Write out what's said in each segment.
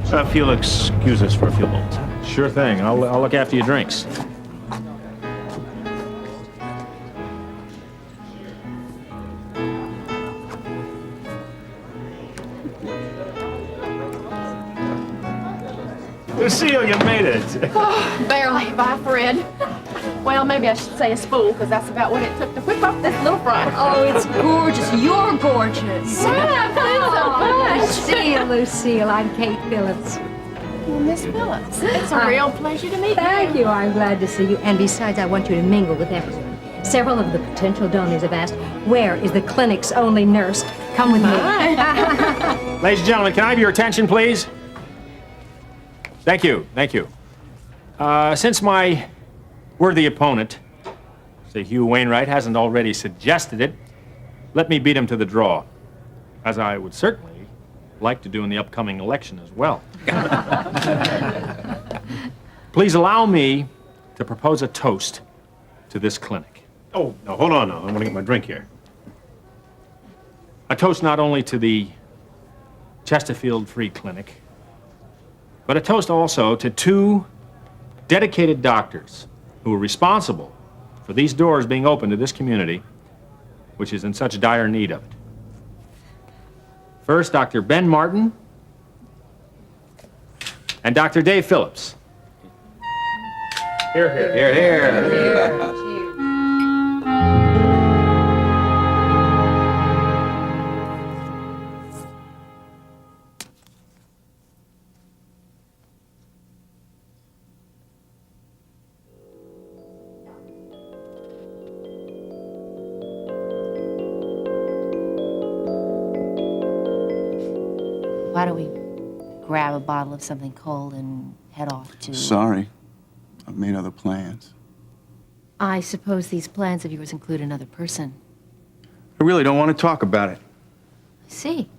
If you'll excuse us for a few moments. Sure thing. I'll look after your drinks. Lucille, you made it. Barely. Bye, Fred. Well, maybe I should say a spool, because that's about what it took to whip up this little front. Oh, it's gorgeous. You're gorgeous. Yeah, thanks so much. See you, Lucille. I'm Kate Phillips. Well, Miss Phillips, it's a real pleasure to meet you. Thank you. I'm glad to see you. And besides, I want you to mingle with everyone. Several of the potential donors have asked, where is the clinic's only nurse? Come with me. Ladies and gentlemen, can I have your attention, please? Thank you. Thank you. Since my worthy opponent, say Hugh Wainwright, hasn't already suggested it, let me beat him to the draw, as I would certainly like to do in the upcoming election as well. Please allow me to propose a toast to this clinic. Oh, no, hold on now. I want to get my drink here. A toast not only to the Chesterfield Free Clinic, but a toast also to two dedicated doctors who are responsible for these doors being open to this community, which is in such dire need of it. First, Dr. Ben Martin and Dr. Dave Phillips. Here, here. Here, here. Why don't we grab a bottle of something cold and head off to... Sorry. I've made other plans. I suppose these plans of yours include another person. I really don't want to talk about it. I see.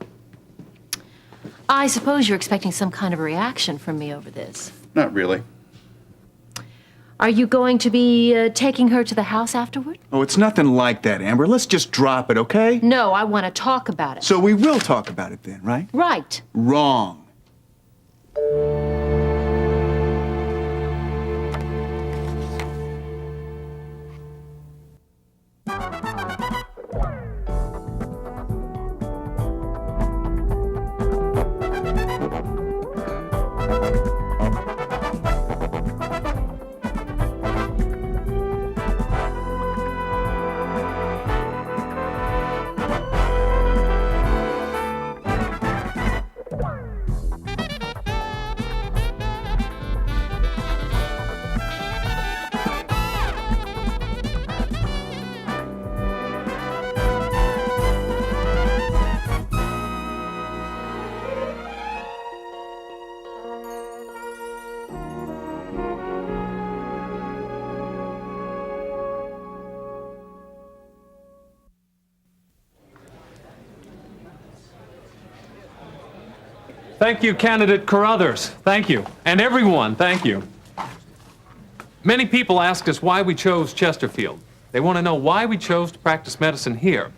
I suppose you're expecting some kind of a reaction from me over this. Not really. Are you going to be taking her to the house afterward? Oh, it's nothing like that, Amber. Let's just drop it, okay? No, I want to talk about it. So we will talk about it then, right? Right. Wrong. Thank you, candidate Carruthers. Thank you. And everyone, thank you. Many people ask us why we chose Chesterfield. They want to know why we chose to practice medicine here.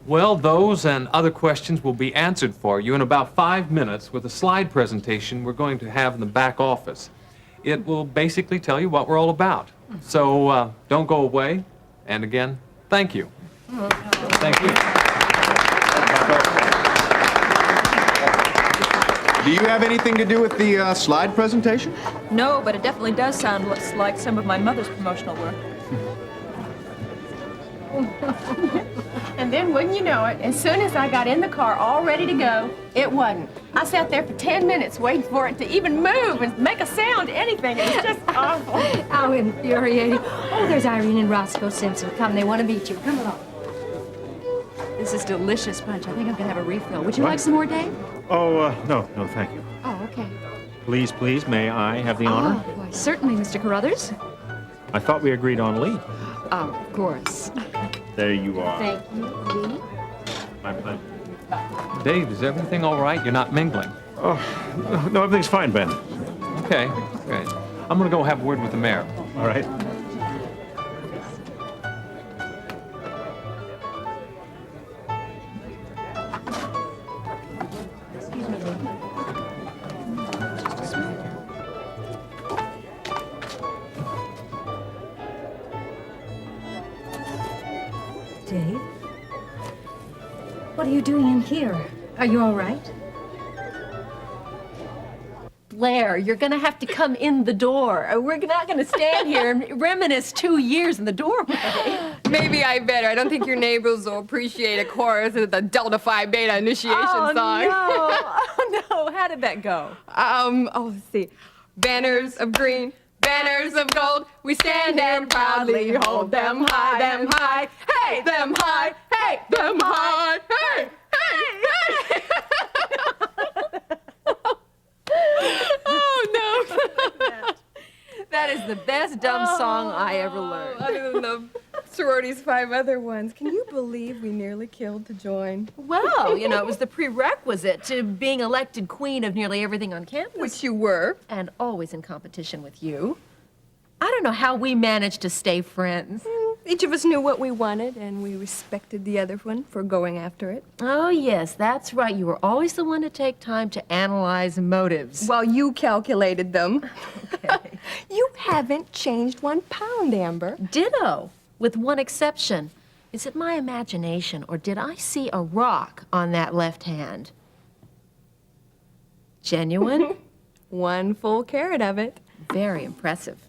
Well, those and other questions will be answered for you in about 5 minutes with a slide presentation we're going to have in the back office. It will basically tell you what we're all about. So don't go away. And again, thank you. Thank you. Do you have anything to do with the slide presentation? No, but it definitely does sound like some of my mother's promotional work. And then, wouldn't you know it, as soon as I got in the car all ready to go, it wasn't. I sat there for 10 minutes waiting for it to even move and make a sound, anything. It was just awful. How infuriating. Oh, there's Irene and Roscoe Simpson. Come, they want to meet you. Come along. This is delicious punch. I think I'm going to have a refill. Would you like some more, Dave? Oh, no, thank you. Oh, okay. Please, please, may I have the honor? Oh, why, certainly, Mr. Carruthers. I thought we agreed on Lee. Oh, of course. There you are. Thank you, Lee. My pleasure. Dave, is everything all right? You're not mingling. Oh, no, everything's fine, Ben. Okay, great. I'm going to go have a word with the mayor. All right. What are you doing in here? Are you all right? Blair, you're going to have to come in the door. We're not going to stand here and reminisce 2 years in the doorway. Maybe I better. I don't think your neighbors will appreciate a chorus of the Delta Phi Beta initiation song. No. Oh, no. How did that go? Let's see. Banners of green, banners of gold, we stand and proudly hold them high, hey, them high, hey, them high, hey, hey, hey. Oh, no. That is the best dumb song I ever learned. Other than the sorority's 5 other ones. Can you believe we nearly killed to join? Well, you know, it was the prerequisite to being elected queen of nearly everything on campus. Which you were. And always in competition with you. I don't know how we managed to stay friends. Each of us knew what we wanted, and we respected the other one for going after it. Oh, yes, that's right. You were always the one to take time to analyze motives. While you calculated them. Okay. You haven't changed 1 pound, Amber. Ditto, with one exception. Is it my imagination, or did I see a rock on that left hand? Genuine? 1 full carat of it. Very impressive.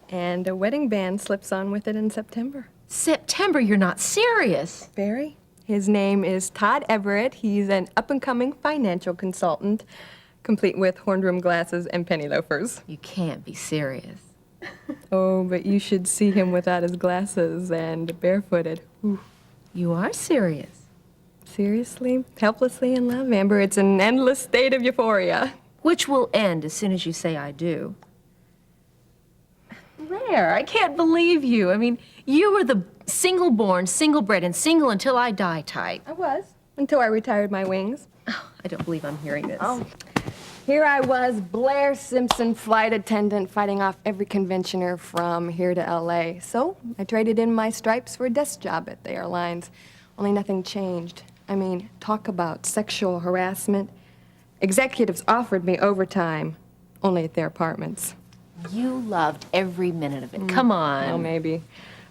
And a wedding band slips on with it in September. September, you're not serious. Very. His name is Todd Everett. He's an up-and-coming financial consultant, complete with horned rim glasses and penny loafers. You can't be serious. Oh, but you should see him without his glasses and barefooted. Ooh. You are serious. Seriously? Helplessly in love, Amber. It's an endless state of euphoria. Which will end as soon as you say I do. Blair, I can't believe you. I mean, you were the single-born, single-bred, and single until I die type. I was, until I retired my wings. Oh, I don't believe I'm hearing this. Oh. Here I was, Blair Simpson, flight attendant, fighting off every conventioner from here to L.A. So I traded in my stripes for a desk job at the airlines. Only nothing changed. I mean, talk about sexual harassment. Executives offered me overtime, only at their apartments. You loved every minute of it. Come on. Well, maybe.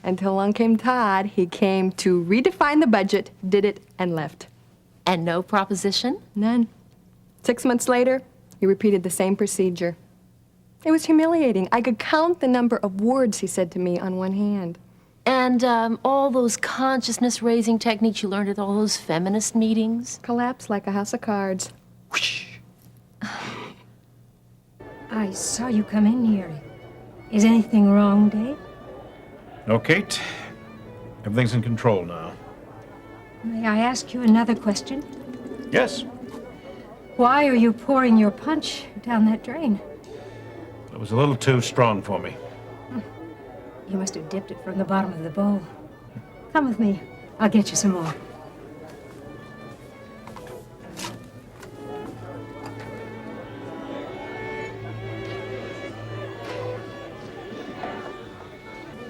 Until along came Todd. He came to redefine the budget, did it, and left. And no proposition? None. 6 months later, he repeated the same procedure. It was humiliating. I could count the number of words he said to me on one hand. And all those consciousness-raising techniques you learned at all those feminist meetings? Collapsed like a house of cards. Whoosh. I saw you come in here. Is anything wrong, Dave? No, Kate. Everything's in control now. May I ask you another question? Yes. Why are you pouring your punch down that drain? It was a little too strong for me. You must have dipped it from the bottom of the bowl. Come with me. I'll get you some more.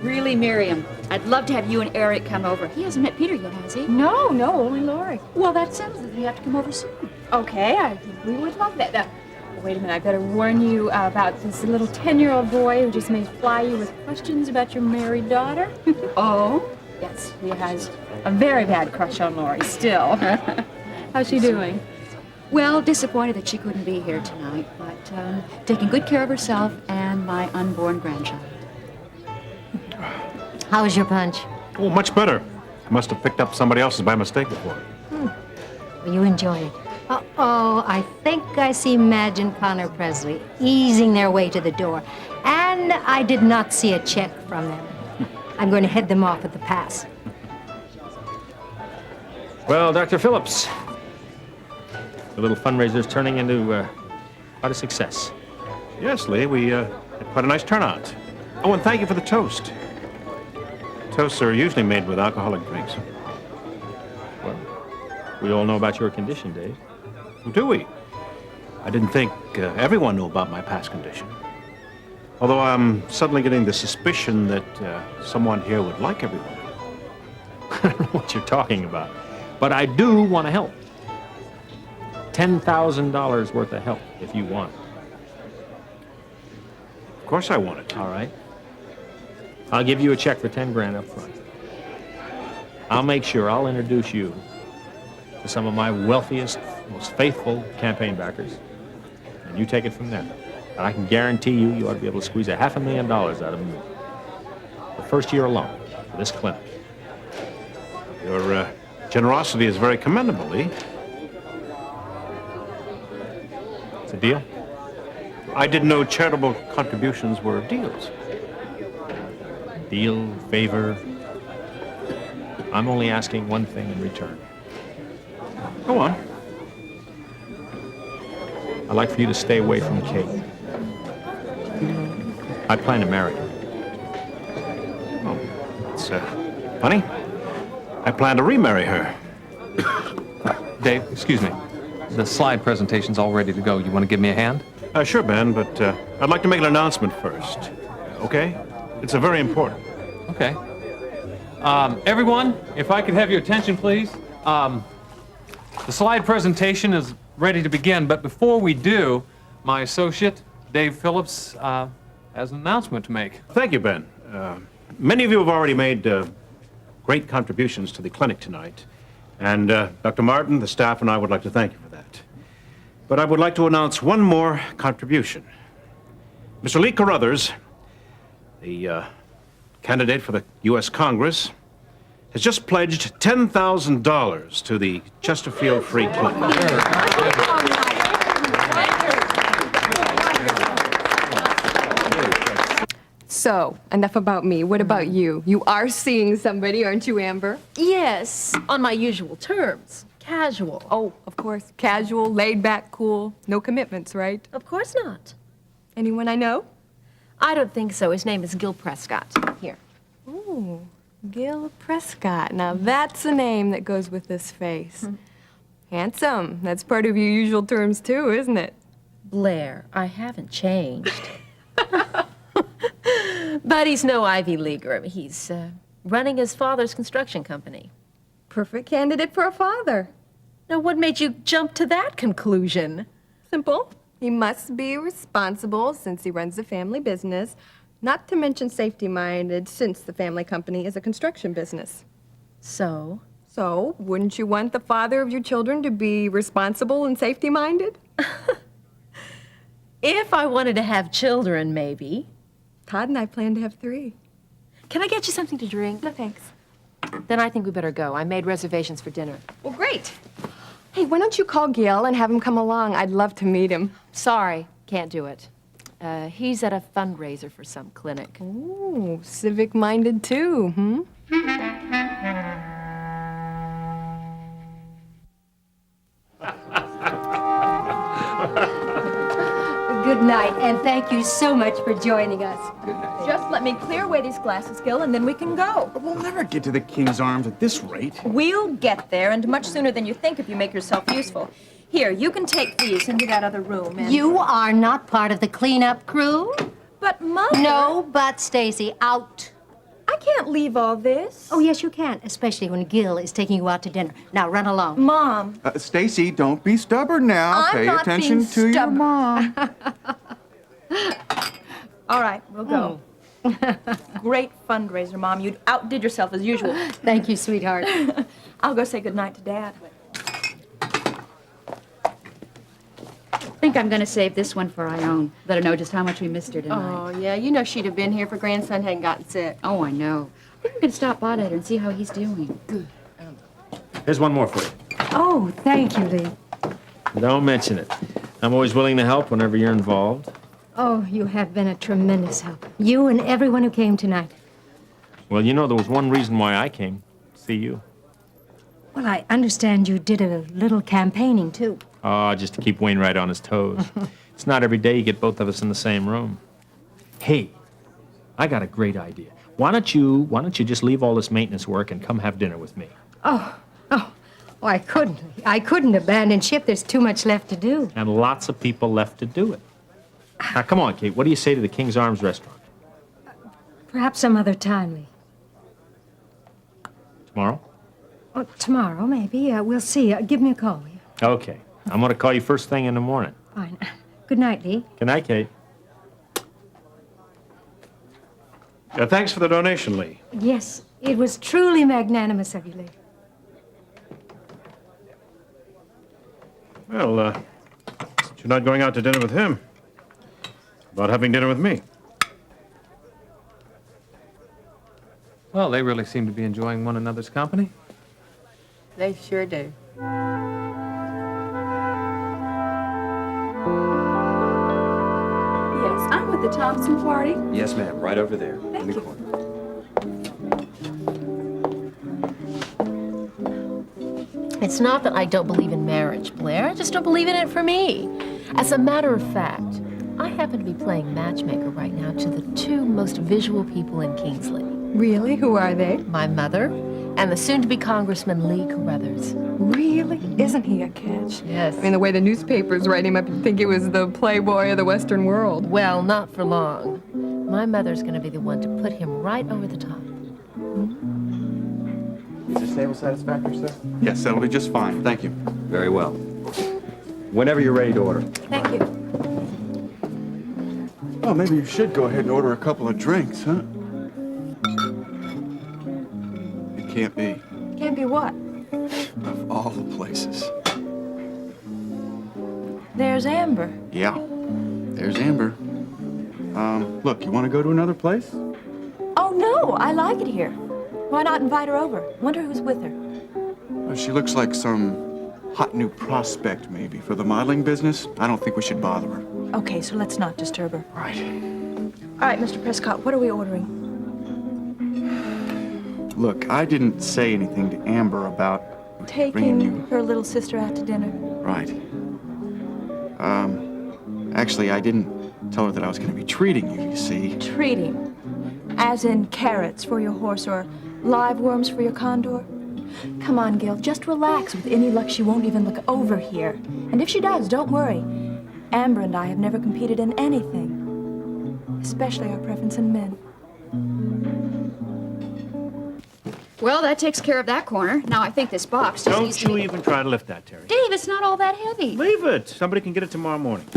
Really, Miriam, I'd love to have you and Eric come over. He hasn't met Peter yet, has he? No, only Lori. Well, that settles it. You have to come over soon. Okay, I think we would love that. Wait a minute, I better warn you about this little 10-year-old boy who just may fly you with questions about your married daughter. Oh? Yes, he has a very bad crush on Lori still. How's she doing? Well, disappointed that she couldn't be here tonight, but taking good care of herself and my unborn grandchild. How was your punch? Oh, much better. I must have picked up somebody else's by mistake before. Well, you enjoyed it. Uh-oh, I think I see Madge and Connor Presley easing their way to the door. And I did not see a check from them. I'm going to head them off at the pass. Well, Dr. Phillips, the little fundraiser's turning into quite a success. Yes, Lee, we had quite a nice turnout. Oh, and thank you for the toast. Toasts are usually made with alcoholic drinks. Well, we all know about your condition, Dave. Do we? I didn't think everyone knew about my past condition. Although I'm suddenly getting the suspicion that someone here would like everyone. I don't know what you're talking about, but I do want to help. $10,000 worth of help, if you want it. Of course I want it. All right. I'll give you a check for 10 grand up front. I'll make sure I'll introduce you to some of my wealthiest, most faithful campaign backers, and you take it from there. And I can guarantee you, you ought to be able to squeeze $500,000 out of me the first year alone for this clinic. Your generosity is very commendable, Lee. It's a deal? I didn't know charitable contributions were deals. Deal, favor. I'm only asking one thing in return. Go on. I'd like for you to stay away from Kate. I plan to marry her. Oh, it's funny. I plan to remarry her. Dave, excuse me. The slide presentation's all ready to go. You want to give me a hand? Sure, Ben, but I'd like to make an announcement first. Okay? It's a very important. Okay. Everyone, if I could have your attention, please. The slide presentation is ready to begin, but before we do, my associate, Dave Phillips, has an announcement to make. Thank you, Ben. Many of you have already made great contributions to the clinic tonight, and Dr. Martin, the staff, and I would like to thank you for that. But I would like to announce one more contribution. Mr. Lee Carruthers, the candidate for the U.S. Congress, has just pledged $10,000 to the Chesterfield Free Clinic. So, enough about me. What about you? You are seeing somebody, aren't you, Amber? Yes, on my usual terms. Casual. Oh, of course. Casual, laid back, cool. No commitments, right? Of course not. Anyone I know? I don't think so. His name is Gil Prescott. Here. Ooh, Gil Prescott. Now that's a name that goes with this face. Handsome. That's part of your usual terms too, isn't it? Blair, I haven't changed. But he's no Ivy Leaguer. He's running his father's construction company. Perfect candidate for a father. Now, what made you jump to that conclusion? Simple. He must be responsible since he runs the family business, not to mention safety-minded since the family company is a construction business. So? So, wouldn't you want the father of your children to be responsible and safety-minded? If I wanted to have children, maybe. Todd and I plan to have 3. Can I get you something to drink? No, thanks. Then I think we better go. I made reservations for dinner. Well, great. Hey, why don't you call Gil and have him come along? I'd love to meet him. Sorry, can't do it. He's at a fundraiser for some clinic. Ooh, civic-minded too, hmm? Good night, and thank you so much for joining us. Just let me clear away these glasses, Gil, and then we can go. But we'll never get to the King's Arms at this rate. We'll get there, and much sooner than you think if you make yourself useful. Here, you can take these into that other room, and... You are not part of the cleanup crew? But, Mother... No, but Stacy, out. I can't leave all this. Oh, yes, you can, especially when Gil is taking you out to dinner. Now, run along. Mom. Stacy, don't be stubborn now. I'm Pay not attention being to your stubborn. mom. All right, we'll go. Great fundraiser, Mom. You outdid yourself as usual. Thank you, sweetheart. I'll go say goodnight to Dad. I think I'm going to save this one for Ione. Let her know just how much we missed her tonight. Oh, yeah, you know she'd have been here if her grandson hadn't gotten sick. Oh, I know. I think I'm going to stop by later and see how he's doing. Good. Here's one more for you. Oh, thank you, Lee. Don't mention it. I'm always willing to help whenever you're involved. Oh, you have been a tremendous help. You and everyone who came tonight. Well, you know, there was one reason why I came. See you. Well, I understand you did a little campaigning, too. Oh, just to keep Wainwright on his toes. It's not every day you get both of us in the same room. Hey, I got a great idea. Why don't you just leave all this maintenance work and come have dinner with me? Oh, I couldn't. I couldn't abandon ship. There's too much left to do. And lots of people left to do it. Now, come on, Kate. What do you say to the King's Arms restaurant? Perhaps some other time, Lee. Tomorrow? Oh, tomorrow, maybe. We'll see. Give me a call, will you? Okay. I'm going to call you first thing in the morning. Fine. Good night, Lee. Good night, Kate. Thanks for the donation, Lee. Yes, it was truly magnanimous of you, Lee. Well, since you're not going out to dinner with him, about having dinner with me. Well, they really seem to be enjoying one another's company. They sure do. Yes, I'm with the Thompson party. Yes, ma'am. Right over there. Thank you. It's not that I don't believe in marriage, Blair. I just don't believe in it for me. As a matter of fact, I happen to be playing matchmaker right now to the two most visual people in Kingsley. Really? Who are they? My mother and the soon-to-be Congressman Lee Carruthers. Really? Isn't he a catch? Yes. I mean, the way the newspapers write him up, you'd think he was the playboy of the Western world. Well, not for long. My mother's going to be the one to put him right over the top. Is this table satisfactory, sir? Yes, that'll be just fine. Thank you. Very well. Whenever you're ready to order. Thank you. Well, maybe you should go ahead and order a couple of drinks, huh? It can't be. Can't be what? Of all the places. There's Amber. Yeah, there's Amber. Look, you want to go to another place? Oh, no, I like it here. Why not invite her over? Wonder who's with her. Well, she looks like some hot new prospect, maybe, for the modeling business. I don't think we should bother her. Okay, so let's not disturb her. Right. All right, Mr. Prescott, what are we ordering? Look, I didn't say anything to Amber about bringing Taking you. her little sister out to dinner. Right. Actually, I didn't tell her that I was going to be treating you, you see. Treating. As in carrots for your horse or live worms for your condor. Come on, Gil, just relax. With any luck, she won't even look over here. And if she does, don't worry. Amber and I have never competed in anything, especially our preference in men. Well, that takes care of that corner. Now I think this box just Don't needs to you be... even try to lift that, Terry. Dave, it's not all that heavy. Leave it. Somebody can get it tomorrow morning.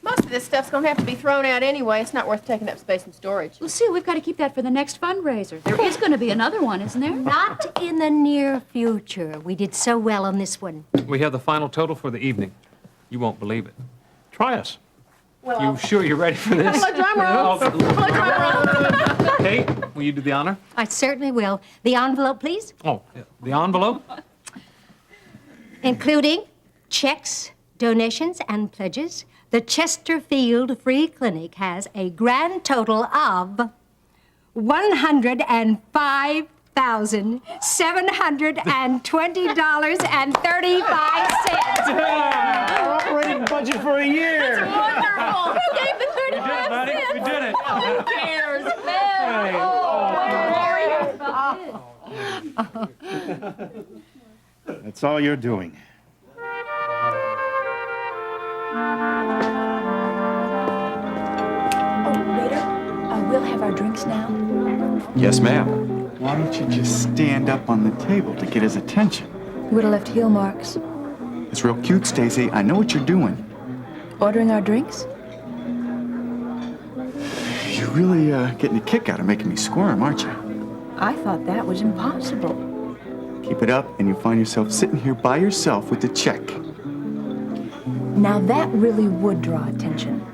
Most of this stuff's gonna have to be thrown out anyway. It's not worth taking up space in storage. Lucille, we've got to keep that for the next fundraiser. There is going to be another one, isn't there? Not in the near future. We did so well on this one. We have the final total for the evening. You won't believe it. Try us. You sure you're ready for this? Play drum roll. Play drum roll. Kate, will you do the honor? I certainly will. The envelope, please, Oh, the envelope? including checks, donations, and pledges. The Chesterfield Free Clinic has a grand total of $105,720.35. Our operating budget for a year. Wonderful. Who gave the 35 Buddy, cents? we did it. Who cares? That's all you're doing. Oh, waiter, we'll have our drinks now. Yes, ma'am. Why don't you just stand up on the table to get his attention? Would have left heel marks. It's real cute, Stacy. I know what you're doing. Ordering our drinks? You're really getting a kick out of making me squirm, aren't you? I thought that was impossible. Keep it up, and you'll find yourself sitting here by yourself with the check. Now that really would draw attention.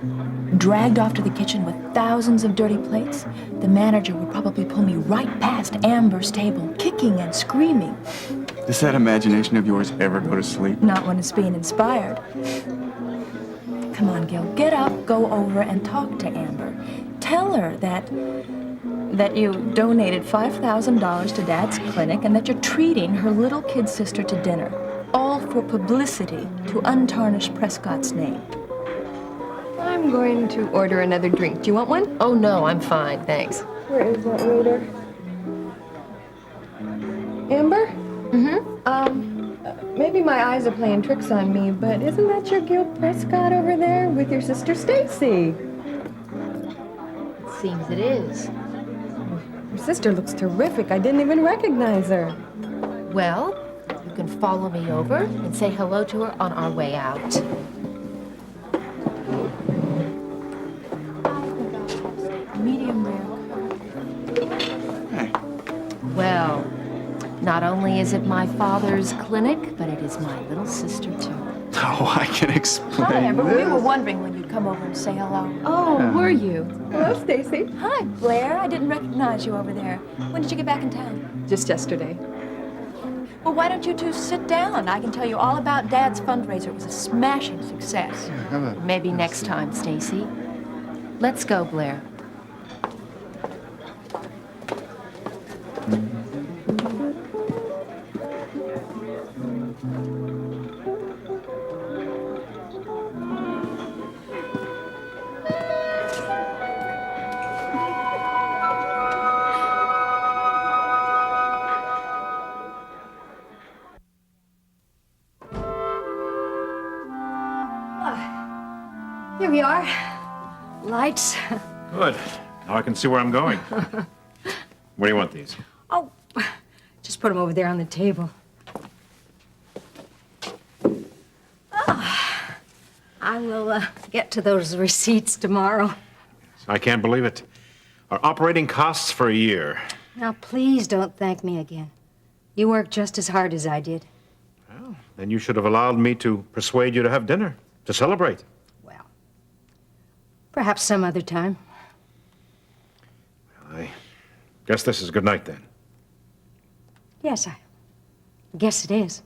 Dragged off to the kitchen with thousands of dirty plates, the manager would probably pull me right past Amber's table, kicking and screaming. Does that imagination of yours ever go to sleep? Not when it's being inspired. Come on, Gil, get up, go over and talk to Amber. Tell her that you donated $5,000 to Dad's clinic and that you're treating her little kid sister to dinner. All for publicity to untarnish Prescott's name. I'm going to order another drink. Do you want one? Oh, no, I'm fine, thanks. Where is that waiter? Amber? Maybe my eyes are playing tricks on me, but isn't that your Gil Prescott over there with your sister Stacy? Seems it is. Your sister looks terrific. I didn't even recognize her. Well, you can follow me over and say hello to her on our way out. Medium rare. Hey, Well, Not only is it my father's clinic, but it is my little sister, too. Oh, I can explain. Hi, Amber. We this. were wondering when you'd come over and say hello. Oh, were you? Hello, Stacy. Hi, Blair. I didn't recognize you over there. When did you get back in town? Just yesterday. Well, why don't you two sit down? I can tell you all about Dad's fundraiser. It was a smashing success. Maybe next time, Stacy. Let's go, Blair. Here we are. Lights. Good. Now I can see where I'm going. Where do you want these? Oh, just put them over there on the table. I will get to those receipts tomorrow. I can't believe it. Our operating costs for a year. Now, please don't thank me again. You worked just as hard as I did. Well, then you should have allowed me to persuade you to have dinner, to celebrate. Well, perhaps some other time. I guess this is good night then. Yes, I guess it is.